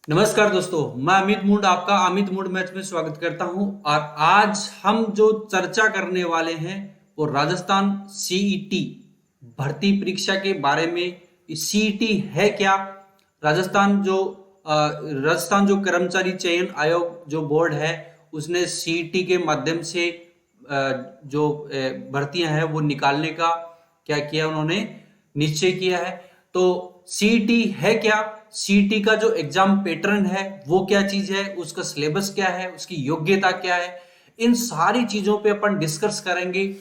नमस्कार दोस्तों, मैं अमित मूड आपका अमित मूड मैच में स्वागत करता हूं। और आज हम जो चर्चा करने वाले हैं वो राजस्थान सीईटी भर्ती परीक्षा के बारे में। सीईटी है क्या? राजस्थान जो कर्मचारी चयन आयोग जो बोर्ड है उसने सीईटी के माध्यम से जो भर्तियां हैं वो निकालने का क्या किया, उन्होंने निश्चय किया है। तो सीईटी है क्या, सीईटी का जो एग्जाम पैटर्न है वो क्या चीज है, उसका सिलेबस क्या है, उसकी योग्यता क्या है, इन सारी चीजों पे अपन डिस्कस करेंगे।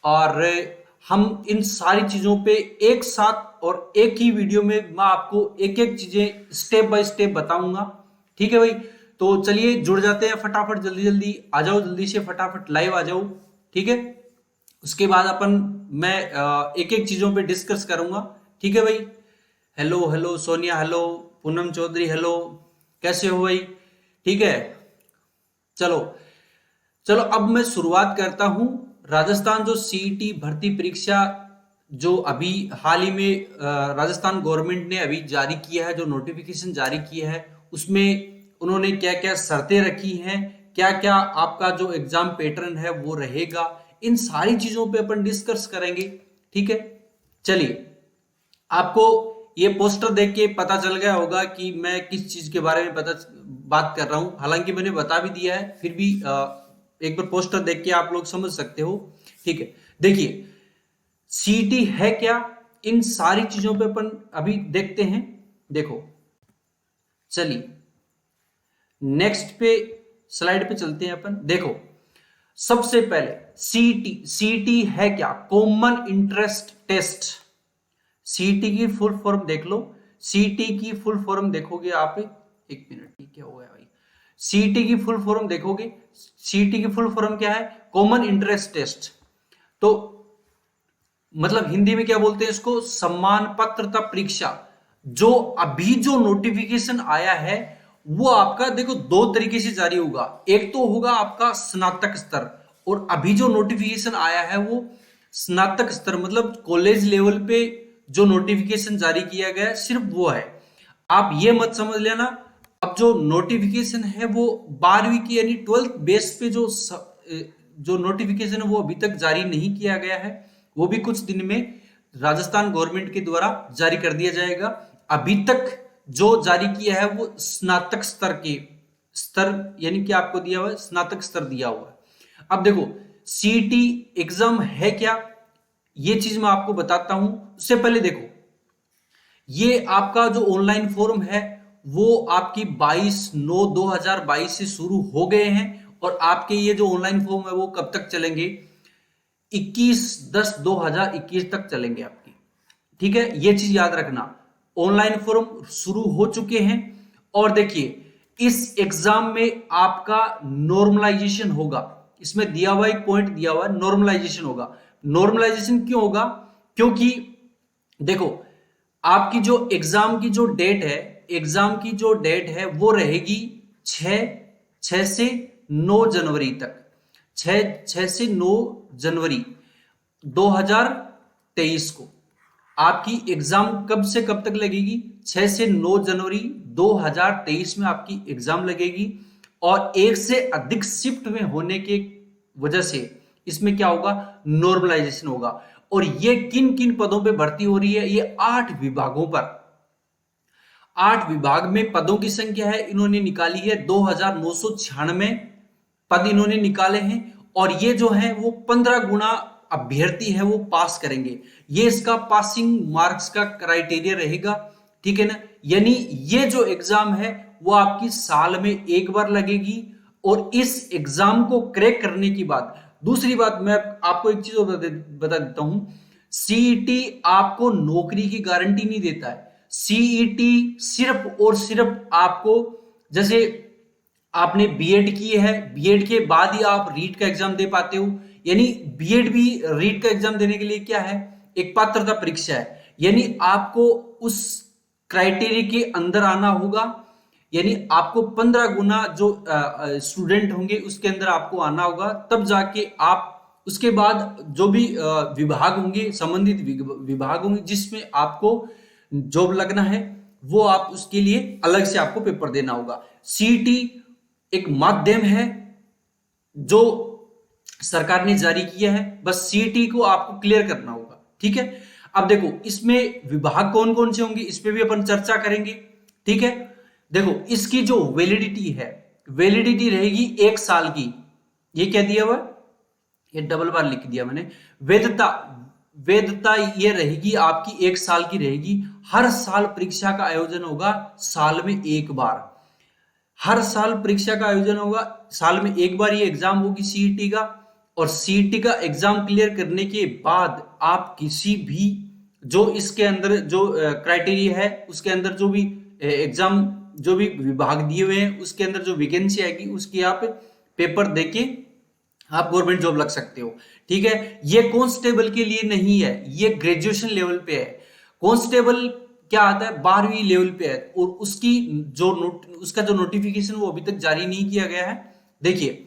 और हम इन सारी चीजों पे एक साथ और एक ही वीडियो में मैं आपको एक एक चीजें स्टेप बाय स्टेप बताऊंगा। ठीक है भाई, तो चलिए जुड़ जाते हैं फटाफट। जल्दी जल्दी आ जाओ, जल्दी से फटाफट लाइव आ जाओ। ठीक है, उसके बाद अपन मैं एक एक चीजों पे डिस्कस करूंगा। ठीक है भाई। Hello hello Sonia, hello Poonam Chaudhary, hello, कैसे हो भाई? ठीक है, चलो चलो अब मैं शुरुआत करता हूं। राजस्थान जो सीईटी भर्ती परीक्षा जो अभी हाल ही में राजस्थान गवर्नमेंट ने अभी जारी किया है, जो नोटिफिकेशन जारी किया है, उसमें उन्होंने क्या क्या शर्तें रखी हैं, क्या क्या आपका जो एग्जाम पैटर्न है वो रहेगा, इन सारी चीजों पे अपन डिस्कस करेंगे। ठीक है, चलिए। आपको ये पोस्टर देख के पता चल गया होगा कि मैं किस चीज के बारे में बात कर रहा हूं। हालांकि मैंने बता भी दिया है, फिर भी एक बार पोस्टर देख के आप लोग समझ सकते हो। ठीक है, देखिए सीटी है क्या, इन सारी चीजों पे अपन अभी देखते हैं। देखो, चलिए नेक्स्ट पे स्लाइड पे चलते हैं अपन। देखो, सबसे पहले सीटी सीटी है क्या? Common interest test. सीटी की फुल फॉर्म देख लो। सीटी की फुल फॉर्म देखोगे आप, एक मिनट, ठीक है हो गया भाई। सीटी की फुल फॉर्म देखोगे, सीटी की फुल फॉर्म क्या है? Common interest test. तो मतलब हिंदी में क्या बोलते हैं इसको? सम्मान पात्रता परीक्षा। जो अभी जो नोटिफिकेशन आया है वो आपका देखो दो तरीके से जारी होगा। एक तो होगा आपका स्नातक स्तर, और अभी जो नोटिफिकेशन आया है वो स्नातक स्तर मतलब कॉलेज लेवल पे जो नोटिफिकेशन जारी किया गया है सिर्फ वो है। आप ये मत समझ लेना अब जो नोटिफिकेशन है वो 12वीं की यानी 12th बेस पे जो नोटिफिकेशन है वो अभी तक जारी नहीं किया गया है। वो भी कुछ दिन में राजस्थान गवर्नमेंट के द्वारा जारी कर दिया जाएगा। अभी तक जो जारी किया है वो स्नातक स्तर के स्तर यानी कि आपको दिया हुआ है, स्नातक स्तर दिया हुआ है। अब देखो सीईटी एग्जाम है क्या, ये चीज मैं आपको बताता हूं। उससे पहले देखो, ये आपका जो ऑनलाइन फॉर्म है वो आपकी 22/9/2022 से शुरू हो गए हैं, और आपके ये जो ऑनलाइन फॉर्म है वो कब तक चलेंगे? 21/10/2021 तक चलेंगे आपकी। ठीक है, ये चीज याद रखना। ऑनलाइन फॉर्म शुरू हो चुके हैं। और देखिए इस एग्जाम में आपका नॉर्मलाइजेशन होगा। इसमें दिया हुआ एक पॉइंट दिया हुआ है, नॉर्मलाइजेशन होगा। नॉर्मलाइजेशन क्यों होगा? क्योंकि देखो आपकी जो एग्जाम की जो डेट है, एग्जाम की जो डेट है वो रहेगी 6 से 9 जनवरी तक। 6 से 9 जनवरी 2023 को आपकी एग्जाम कब से कब तक लगेगी? 6 से 9 जनवरी 2023 में आपकी एग्जाम लगेगी। और एक से अधिक शिफ्ट में होने के वजह से इसमें क्या होगा? नॉर्मलाइजेशन होगा। और ये किन किन पदों पे भर्ती हो रही है? ये 8 विभागों पर। 8 विभाग में पदों की संख्या है, इन्होंने निकाली है 2996 पद इन्होंने निकाले हैं। और ये जो है वो 15 गुना अभ्यर्थी है वो पास करेंगे। ये इसका पासिंग मार्क्स का क्राइटेरिया रहेगा। ठीक है ना, यानी ये जो एग्जाम है वो आपकी साल में एक बार लगेगी। और इस एग्जाम को क्रैक करने की बाद, दूसरी बात मैं आपको एक चीज बता देता हूं, सीईटी आपको नौकरी की गारंटी नहीं देता है। सीईटी सिर्फ और सिर्फ आपको, जैसे आपने बीएड की है, बीएड के बाद ही आप रीट का एग्जाम दे पाते हो। यानी बीएड भी रीट का एग्जाम देने के लिए क्या है? एक पात्रता परीक्षा है। यानी आपको उस क्राइटेरिया के अंदर आना होगा। यानी आपको 15 गुना जो स्टूडेंट होंगे उसके अंदर आपको आना होगा, तब जाके आप उसके बाद जो भी विभाग होंगे, संबंधित विभाग होंगे जिसमें आपको जॉब लगना है, वो आप उसके लिए अलग से आपको पेपर देना होगा। सीईटी एक माध्यम है जो सरकार ने जारी किया है, बस सीईटी को आपको क्लियर करना होगा, ठीक है। अब देखो इसमें विभाग कौन कौन से होंगे, इस पे भी अपन चर्चा करेंगे, ठीक है। देखो इसकी जो वैलिडिटी है, वैलिडिटी रहेगी 1 साल की। ये क्या दिया हुआ, ये डबल बार लिख दिया मैंने। वैधता, वैधता ये रहेगी आपकी 1 साल की रहेगी। हर साल परीक्षा का आयोजन होगा, साल में 1 बार। हर साल परीक्षा का आयोजन होगा, साल में 1 बार ये एग्जाम होगी सीईटी का। और सीईटी का एग्जाम क्लियर करने के बाद आप किसी भी जो इसके अंदर जो क्राइटेरिया है उसके अंदर जो भी एग्जाम जो भी विभाग दिए हुए हैं उसके अंदर जो वैकेंसी आएगी उसकी आप पेपर देके आप गवर्नमेंट जॉब लग सकते हो, ठीक है। ये कांस्टेबल के लिए नहीं है, ये ग्रेजुएशन लेवल पे है। कांस्टेबल क्या आता है, 12वीं लेवल पे है, और उसकी जो उसका जो नोटिफिकेशन वो अभी तक जारी नहीं किया गया है। देखिए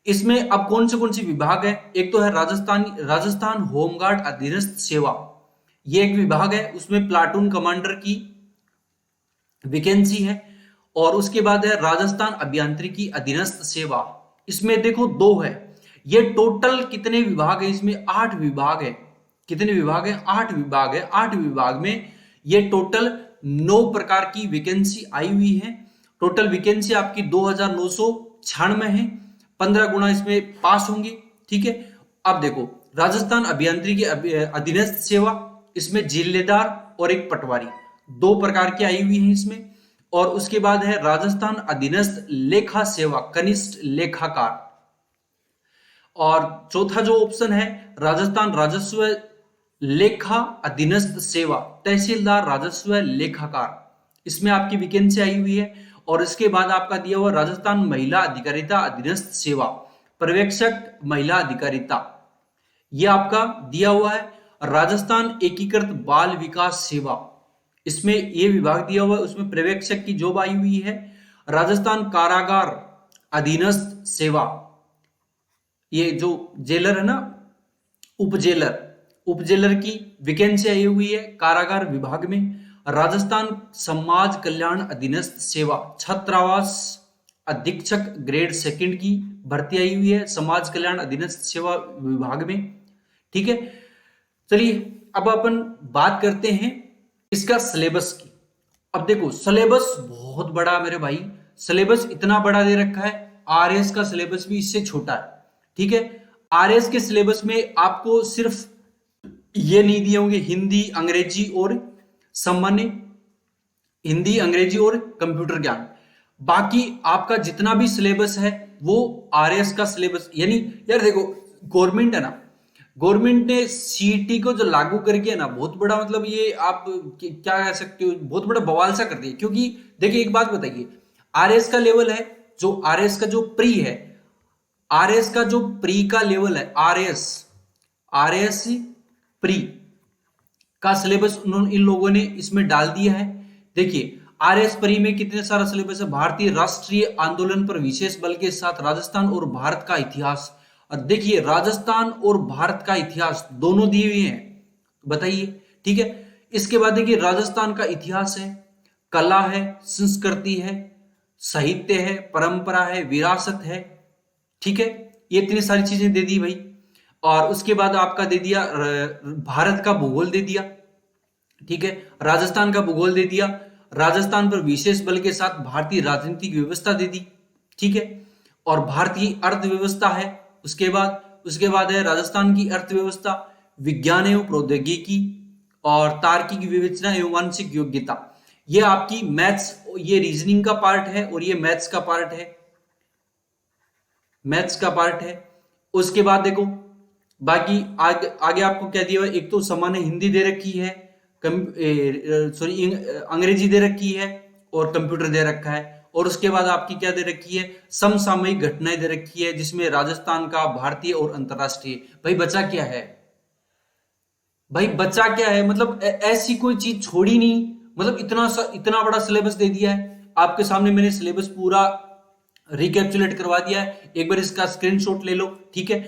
इसमें अब कौन से विभाग है, एक तो है राजस्थान होमगार्ड अधीनस्थ सेवा, ये एक विभाग है, उसमें प्लाटून कमांडर की वैकेंसी है। और उसके बाद है राजस्थान अभियांत्रिकी अधीनस्थ सेवा, इसमें देखो 2 है। ये टोटल कितने विभाग है, इसमें 8 विभाग है। कितने विभाग है, 8 विभाग है। 8 विभाग में ये टोटल 9 प्रकार की वैकेंसी आई हुई है। टोटल वैकेंसी आपकी 2996 है, 15 गुना इसमें पास होंगे, ठीक है। अब देखो राजस्थान अभियांत्रिकी अधीनस्थ सेवा, इसमें जिलेदार और एक पटवारी 2 प्रकार की आई हुई है इसमें। और उसके बाद है राजस्थान अधीनस्थ लेखा सेवा, कनिष्ठ लेखाकार। और चौथा जो ऑप्शन है राजस्थान राजस्व लेखा अधीनस्थ सेवा, तहसीलदार राजस्व लेखाकार, इसमें आपकी वैकेंसी आई हुई है। और इसके बाद आपका दिया हुआ राजस्थान महिला अधिकारिता अधीनस्थ सेवा, पर्यवेक्षक महिला अधिकारिता, ये आपका दिया हुआ है। राजस्थान एकीकृत बाल विकास सेवा, इसमें ये विभाग दिया हुआ है, उसमें पर्यवेक्षक की जॉब आई हुई है। राजस्थान कारागार अधीनस्थ सेवा, ये जो जेलर है ना, उप जेलर की वैकेंसी आई हुई है कारागार विभाग में। राजस्थान समाज कल्याण अधीनस्थ सेवा, छात्रावास अधीक्षक ग्रेड 2 की भर्ती आई हुई है समाज कल्याण अधीनस्थ सेवा विभाग में, ठीक है। चलिए अब अपन बात करते हैं इसका सिलेबस की। अब देखो सिलेबस बहुत बड़ा मेरे भाई, सिलेबस इतना बड़ा दे रखा है, आरएस का सिलेबस भी इससे छोटा है, ठीक है। आरएस के सिलेबस में आपको सिर्फ ये नहीं दिए होंगे हिंदी अंग्रेजी और सामान्य, हिंदी अंग्रेजी और कंप्यूटर ज्ञान, बाकी आपका जितना भी सिलेबस है वो आरएस का सिलेबस। यानी यार देखो गवर्नमेंट है ना, गवर्नमेंट ने सीईटी को जो लागू करके है ना, बहुत बड़ा मतलब ये आप क्या कह सकते हो, बहुत बड़ा बवाल सा कर दिया। क्योंकि देखिए एक बात बताइए, आरएस का लेवल है, जो आरएस का जो प्री है, आरएस का जो प्री का लेवल है, आरएस प्री का सिलेबस उन्होंने इन लोगों ने इसमें डाल दिया है। देखिए आरएस प्री में कितने सारा सिलेबस है, भारतीय राष्ट्रीय आंदोलन पर विशेष बल के साथ राजस्थान और भारत का इतिहास। और देखिए राजस्थान और भारत का इतिहास दोनों दिए हुए हैं, बताइए, ठीक है। इसके बाद देखिए राजस्थान का इतिहास है, कला है, संस्कृति है, साहित्य है, परंपरा है, विरासत है, ठीक है। ये इतनी सारी चीजें दे दी भाई। और उसके बाद आपका दे दिया भारत का भूगोल दे दिया, ठीक है, राजस्थान का भूगोल दे दिया, राजस्थान पर विशेष बल के साथ भारतीय राजनीतिक व्यवस्था दे दी, ठीक है। और भारतीय अर्थव्यवस्था है, उसके बाद है राजस्थान की अर्थव्यवस्था, विज्ञान एवं प्रौद्योगिकी और तार्किक विवेचना एवं मानसिक योग्यता। ये आपकी मैथ्स, ये रीजनिंग का पार्ट है और ये मैथ्स का पार्ट है, मैथ्स का पार्ट है। उसके बाद देखो बाकी आगे आपको क्या दिया हुआ है, एक तो सामान्य हिंदी दे रखी है, अंग्रेजी दे रखी है और कंप्यूटर दे रखा है। और उसके बाद आपकी क्या दे रखी है, समसामयिक घटनाएं दे रखी है, जिसमें राजस्थान का, भारतीय और अंतरराष्ट्रीय। भाई बचा क्या है, भाई बचा क्या है, मतलब ऐसी कोई चीज छोड़ी नहीं, मतलब इतना बड़ा सिलेबस दे दिया है आपके सामने। मैंने सिलेबस पूरा रिकैप्चुलेट करवा दिया है, एक बार इसका स्क्रीनशॉट ले लो, ठीक है।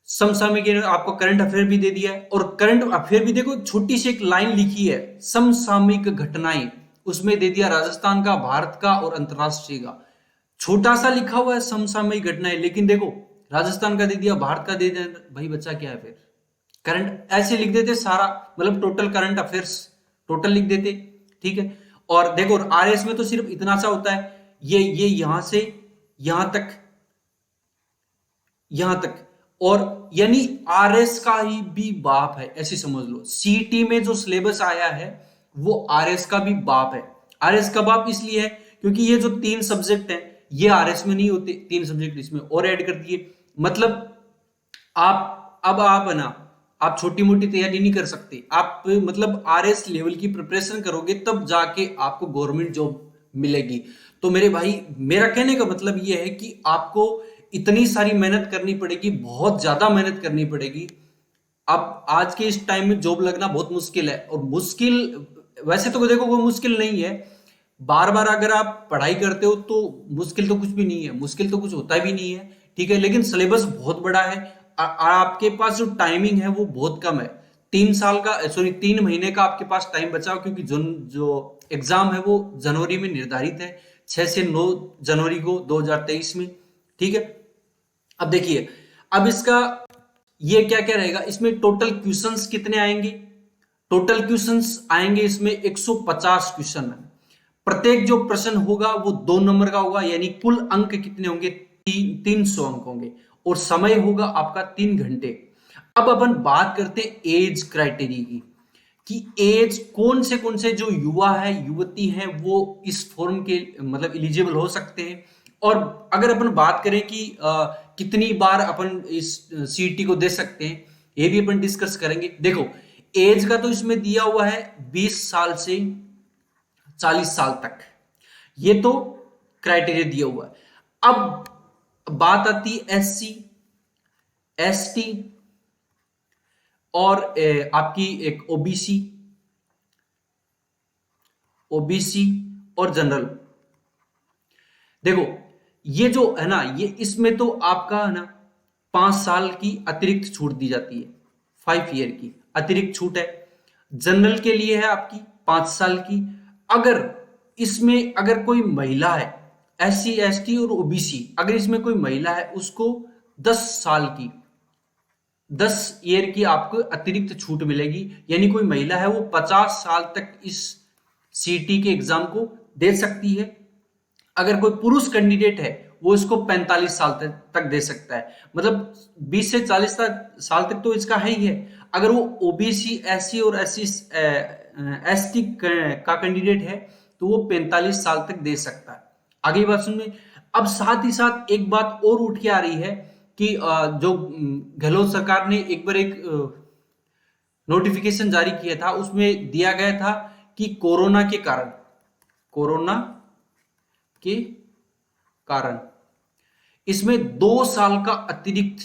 समसामयिक आपको करंट अफेयर भी दे दिया है, और करंट अफेयर भी देखो छोटी सी एक लाइन लिखी है, समसामयिक घटनाएं, उसमें दे दिया राजस्थान का, भारत का और अंतरराष्ट्रीय का। छोटा सा लिखा हुआ है समसामयिक घटनाएं, लेकिन देखो राजस्थान का दे दिया, भारत का दे दिया, भाई बच्चा क्या है फिर? करंट ऐसे लिख देते सारा, मतलब टोटल करंट अफेयर्स टोटल लिख देते, ठीक है। और देखो आरएस में तो सिर्फ इतना सा होता है, ये यहां से यहां तक, यहां तक, और यानी आरएस का ही भी बाप है, ऐसे समझ लो। सीटी में जो सिलेबस आया है वो आरएस का भी बाप है। आरएस का बाप इसलिए है क्योंकि ये जो 3 सब्जेक्ट हैं ये आरएस में नहीं होते, 3 सब्जेक्ट इसमें और ऐड कर दिए। मतलब आप है ना, आप छोटी मोटी तैयारी नहीं कर सकते, आप मतलब आरएस लेवल की प्रिपरेशन करोगे तब जाके आपको गवर्नमेंट जॉब मिलेगी। तो मेरे भाई, मेरा कहने का मतलब यह है कि आपको इतनी सारी मेहनत करनी पड़ेगी, बहुत ज्यादा मेहनत करनी पड़ेगी। अब आज के इस टाइम में जॉब लगना बहुत मुश्किल है, और मुश्किल वैसे तो देखो कोई मुश्किल नहीं है, बार बार अगर आप पढ़ाई करते हो तो मुश्किल तो कुछ भी नहीं है, मुश्किल तो कुछ होता भी नहीं है, ठीक है। लेकिन सिलेबस बहुत बड़ा है, आपके पास जो टाइमिंग है वो बहुत कम है। 3 साल का, सॉरी 3 महीने का आपके पास टाइम बचा हो, क्योंकि जो एग्जाम है वो जनवरी में निर्धारित है, 6 से 9 जनवरी को 2023 में, ठीक है। अब देखिए, अब इसका ये क्या क्या रहेगा, इसमें टोटल क्वेश्चंस कितने आएंगे? टोटल क्वेश्चंस आएंगे इसमें 150 क्वेश्चन है। प्रत्येक जो प्रश्न होगा वो 2 नंबर का होगा, यानी कुल अंक कितने होंगे? 300 अंक होंगे, और समय होगा आपका 3 घंटे। अब अपन बात करते हैं एज क्राइटेरिया की, कि एज कौन से जो युवा है, युवती है, वो इस फॉर्म के मतलब एलिजिबल हो सकते हैं। और अगर अपन बात करें कि कितनी बार अपन इस सीटी को दे सकते हैं, ये भी अपन डिस्कस करेंगे। देखो एज का तो इसमें दिया हुआ है 20 साल से 40 साल तक, ये तो क्राइटेरिया दिया हुआ है। अब बात आती है एससी, एसटी और आपकी एक ओबीसी, ओबीसी और जनरल। देखो ये जो है ना, ये इसमें तो आपका है ना 5 साल की अतिरिक्त छूट दी जाती है, 5 ईयर की अतिरिक्त छूट है। जनरल के लिए है आपकी 5 साल की। अगर इसमें अगर कोई महिला है, एससी एसटी और ओबीसी, अगर इसमें कोई महिला है उसको 10 साल की, 10 ईयर की आपको अतिरिक्त छूट मिलेगी। यानी कोई महिला है वो 50 साल तक इस सीटी के एग्जाम को दे सकती है। अगर कोई पुरुष कैंडिडेट है वो इसको 45 साल तक दे सकता है। मतलब 20 से 40 साल तक तो इसका है ही है। अगर वो ओबीसी, एससी और एसटी का कैंडिडेट है तो वो 45 साल तक दे सकता है। आगे बात सुनिए। अब साथ ही साथ एक बात और उठ के आ रही है कि जो गहलोत सरकार ने एक बार एक नोटिफिकेशन जारी किया था, उसमें दिया गया था कि कोरोना के कारण, कोरोना के कारण इसमें 2 साल का अतिरिक्त,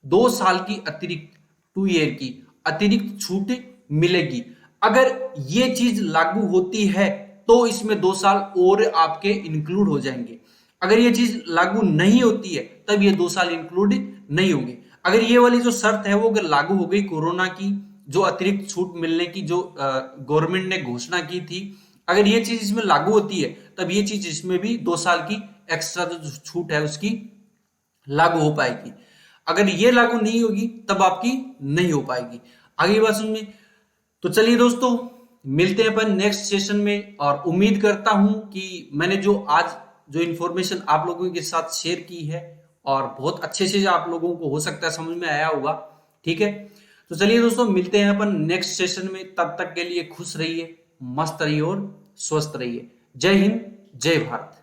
2 साल की अतिरिक्त, 2 ईयर की अतिरिक्त छूट मिलेगी। अगर ये चीज लागू होती है तो इसमें 2 साल और आपके इंक्लूड हो जाएंगे। अगर ये चीज लागू नहीं होती है तब ये 2 साल इंक्लूड नहीं होंगे। अगर ये वाली जो शर्त है वो अगर लागू हो गई, कोरोना की जो अतिरिक्त छूट मिलने की जो गवर्नमेंट ने घोषणा की थी, अगर ये चीज इसमें लागू होती है तब ये चीज इसमें भी 2 साल की एक्स्ट्रा जो छूट है उसकी लागू हो पाएगी। अगर ये लागू नहीं होगी तब आपकी नहीं हो पाएगी। आगे बात सुनिए। तो चलिए दोस्तों, मिलते हैं अपन नेक्स्ट सेशन में, और उम्मीद करता हूं कि मैंने जो आज जो इंफॉर्मेशन आप लोगों के साथ शेयर की है और बहुत अच्छे से आप लोगों को हो सकता है समझ में आया होगा, ठीक है। तो चलिए दोस्तों, मिलते हैं अपन नेक्स्ट सेशन में। तब तक के लिए खुश रहिए, मस्त रहिए और स्वस्थ रहिए। जय हिंद, जय भारत।